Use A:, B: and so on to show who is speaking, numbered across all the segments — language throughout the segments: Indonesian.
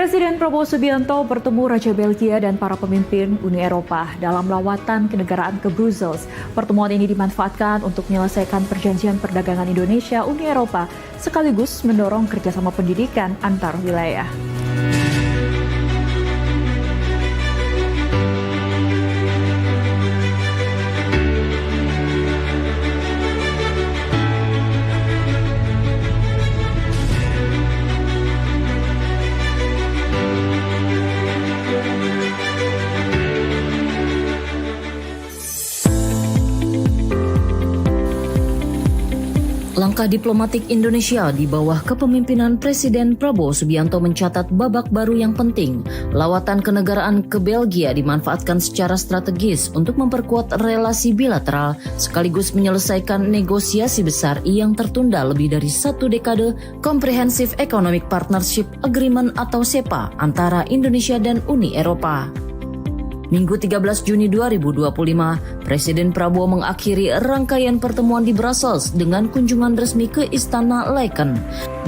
A: Presiden Prabowo Subianto bertemu Raja Belgia dan para pemimpin Uni Eropa dalam lawatan kenegaraan ke Brussels. Pertemuan ini dimanfaatkan untuk menyelesaikan perjanjian perdagangan Indonesia-Uni Eropa sekaligus mendorong kerjasama pendidikan antar wilayah.
B: Langkah diplomatik Indonesia di bawah kepemimpinan Presiden Prabowo Subianto mencatat babak baru yang penting. Lawatan kenegaraan ke Belgia dimanfaatkan secara strategis untuk memperkuat relasi bilateral sekaligus menyelesaikan negosiasi besar yang tertunda lebih dari 1 dekade Comprehensive Economic Partnership Agreement atau CEPA antara Indonesia dan Uni Eropa. Minggu 13 Juni 2025, Presiden Prabowo mengakhiri rangkaian pertemuan di Brussels dengan kunjungan resmi ke Istana Laken.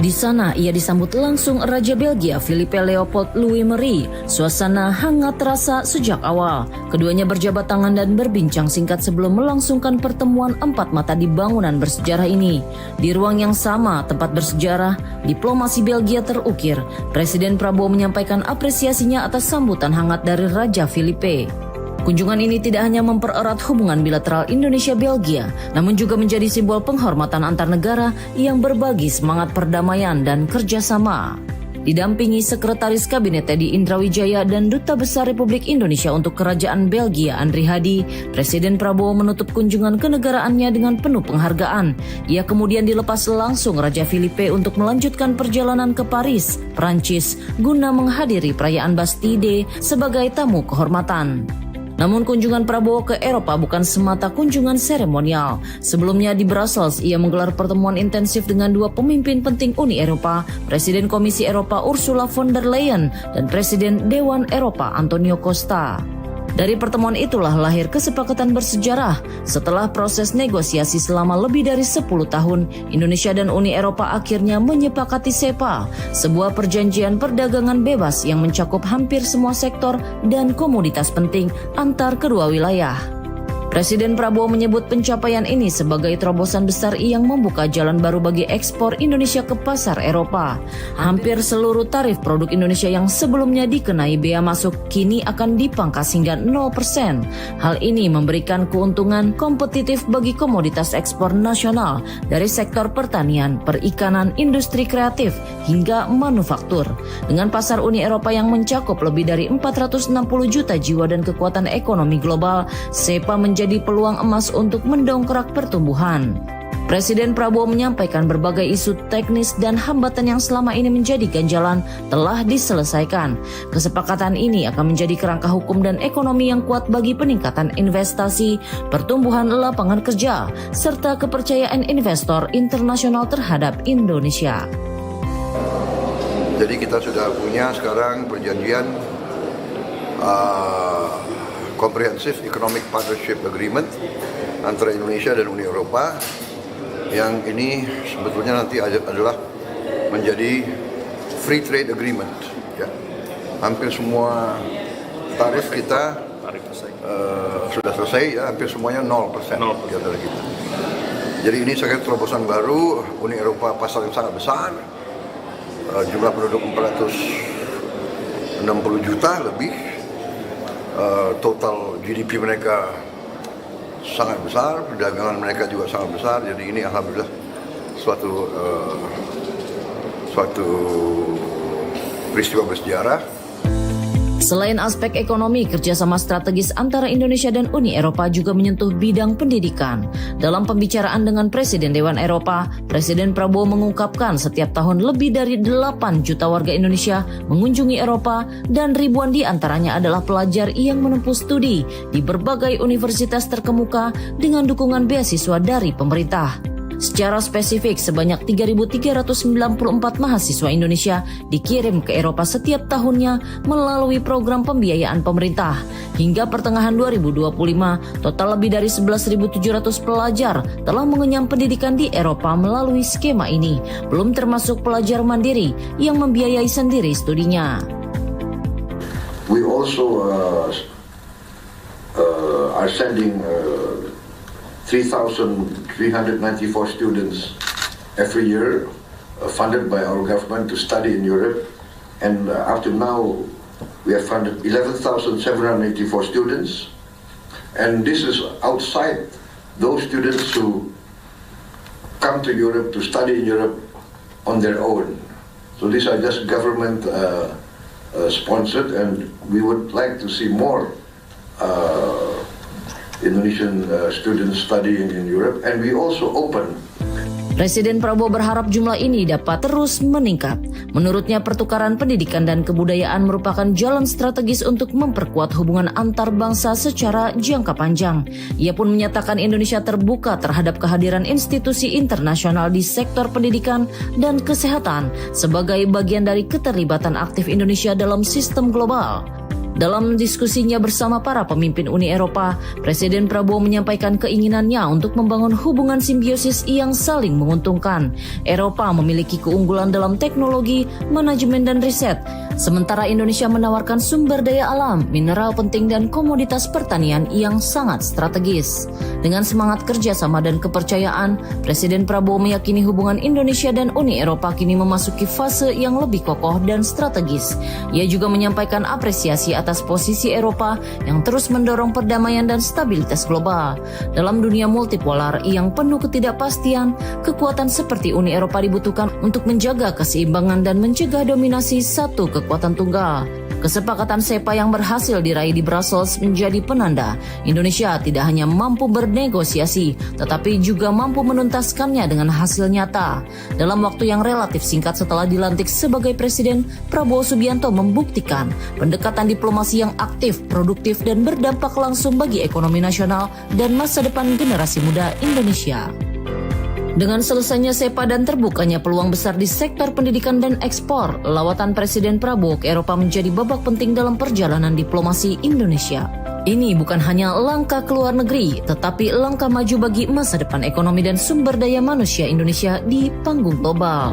B: Di sana, ia disambut langsung Raja Belgia Philippe Leopold Louis Marie. Suasana hangat terasa sejak awal. Keduanya berjabat tangan dan berbincang singkat sebelum melangsungkan pertemuan empat mata di bangunan bersejarah ini. Di ruang yang sama, tempat bersejarah, diplomasi Belgia terukir. Presiden Prabowo menyampaikan apresiasinya atas sambutan hangat dari Raja Philippe. Kunjungan ini tidak hanya mempererat hubungan bilateral Indonesia-Belgia, namun juga menjadi simbol penghormatan antar negara yang berbagi semangat perdamaian dan kerjasama. Didampingi Sekretaris Kabinet Teddy Indrawijaya dan Duta Besar Republik Indonesia untuk Kerajaan Belgia Andri Hadi, Presiden Prabowo menutup kunjungan kenegaraannya dengan penuh penghargaan. Ia kemudian dilepas langsung Raja Philippe untuk melanjutkan perjalanan ke Paris, Prancis, guna menghadiri perayaan Bastille sebagai tamu kehormatan. Namun kunjungan Prabowo ke Eropa bukan semata kunjungan seremonial. Sebelumnya di Brussels, ia menggelar pertemuan intensif dengan dua pemimpin penting Uni Eropa, Presiden Komisi Eropa Ursula von der Leyen dan Presiden Dewan Eropa Antonio Costa. Dari pertemuan itulah lahir kesepakatan bersejarah. Setelah proses negosiasi selama lebih dari 10 tahun, Indonesia dan Uni Eropa akhirnya menyepakati CEPA, sebuah perjanjian perdagangan bebas yang mencakup hampir semua sektor dan komoditas penting antar kedua wilayah. Presiden Prabowo menyebut pencapaian ini sebagai terobosan besar yang membuka jalan baru bagi ekspor Indonesia ke pasar Eropa. Hampir seluruh tarif produk Indonesia yang sebelumnya dikenai bea masuk kini akan dipangkas hingga 0%. Hal ini memberikan keuntungan kompetitif bagi komoditas ekspor nasional dari sektor pertanian, perikanan, industri kreatif, hingga manufaktur. Dengan pasar Uni Eropa yang mencakup lebih dari 460 juta jiwa dan kekuatan ekonomi global, CEPA menjadi peluang emas untuk mendongkrak pertumbuhan. Presiden Prabowo menyampaikan berbagai isu teknis dan hambatan yang selama ini menjadi ganjalan telah diselesaikan. Kesepakatan ini akan menjadi kerangka hukum dan ekonomi yang kuat bagi peningkatan investasi, pertumbuhan lapangan kerja, serta kepercayaan investor internasional terhadap Indonesia.
C: Jadi kita sudah punya sekarang perjanjian Comprehensive Economic Partnership Agreement antara Indonesia dan Uni Eropa, yang ini sebetulnya nanti adalah menjadi free trade agreement. Ya. Hampir semua tarif kita sudah selesai, ya, hampir semuanya 0% di antara kita. Jadi ini sangat terobosan baru. Uni Eropa pasar yang sangat besar, jumlah penduduk 460 juta lebih. Total GDP mereka sangat besar, perdagangan mereka juga sangat besar. Jadi ini alhamdulillah suatu peristiwa bersejarah.
B: Selain aspek ekonomi, kerjasama strategis antara Indonesia dan Uni Eropa juga menyentuh bidang pendidikan. Dalam pembicaraan dengan Presiden Dewan Eropa, Presiden Prabowo mengungkapkan setiap tahun lebih dari 8 juta warga Indonesia mengunjungi Eropa dan ribuan di antaranya adalah pelajar yang menempuh studi di berbagai universitas terkemuka dengan dukungan beasiswa dari pemerintah. Secara spesifik, sebanyak 3.394 mahasiswa Indonesia dikirim ke Eropa setiap tahunnya melalui program pembiayaan pemerintah. Hingga pertengahan 2025, total lebih dari 11.700 pelajar telah mengenyam pendidikan di Eropa melalui skema ini, belum termasuk pelajar mandiri yang membiayai sendiri studinya.
C: We also are sending 3,394 students every year, funded by our government to study in Europe. And up to now, we have funded 11,784 students. And this is outside those students who come to Europe to study in Europe on their own. So these are just government sponsored, and we would like to see more Indonesian students studying in Europe. And we also open.
B: Presiden Prabowo berharap jumlah ini dapat terus meningkat. Menurutnya, pertukaran pendidikan dan kebudayaan merupakan jalan strategis untuk memperkuat hubungan antar bangsa secara jangka panjang. Ia pun menyatakan Indonesia terbuka terhadap kehadiran institusi internasional di sektor pendidikan dan kesehatan sebagai bagian dari keterlibatan aktif Indonesia dalam sistem global. Dalam diskusinya bersama para pemimpin Uni Eropa, Presiden Prabowo menyampaikan keinginannya untuk membangun hubungan simbiosis yang saling menguntungkan. Eropa memiliki keunggulan dalam teknologi, manajemen, dan riset, sementara Indonesia menawarkan sumber daya alam, mineral penting, dan komoditas pertanian yang sangat strategis. Dengan semangat kerjasama dan kepercayaan, Presiden Prabowo meyakini hubungan Indonesia dan Uni Eropa kini memasuki fase yang lebih kokoh dan strategis. Ia juga menyampaikan apresiasi atas posisi Eropa yang terus mendorong perdamaian dan stabilitas global. Dalam dunia multipolar yang penuh ketidakpastian, kekuatan seperti Uni Eropa dibutuhkan untuk menjaga keseimbangan dan mencegah dominasi satu kekuatan tunggal. Kesepakatan SEPA yang berhasil diraih di Brussels menjadi penanda Indonesia tidak hanya mampu bernegosiasi, tetapi juga mampu menuntaskannya dengan hasil nyata. Dalam waktu yang relatif singkat setelah dilantik sebagai Presiden, Prabowo Subianto membuktikan pendekatan diplomasi yang aktif, produktif, dan berdampak langsung bagi ekonomi nasional dan masa depan generasi muda Indonesia. Dengan selesainya SEPA dan terbukanya peluang besar di sektor pendidikan dan ekspor, lawatan Presiden Prabowo ke Eropa menjadi babak penting dalam perjalanan diplomasi Indonesia. Ini bukan hanya langkah ke luar negeri, tetapi langkah maju bagi masa depan ekonomi dan sumber daya manusia Indonesia di panggung global.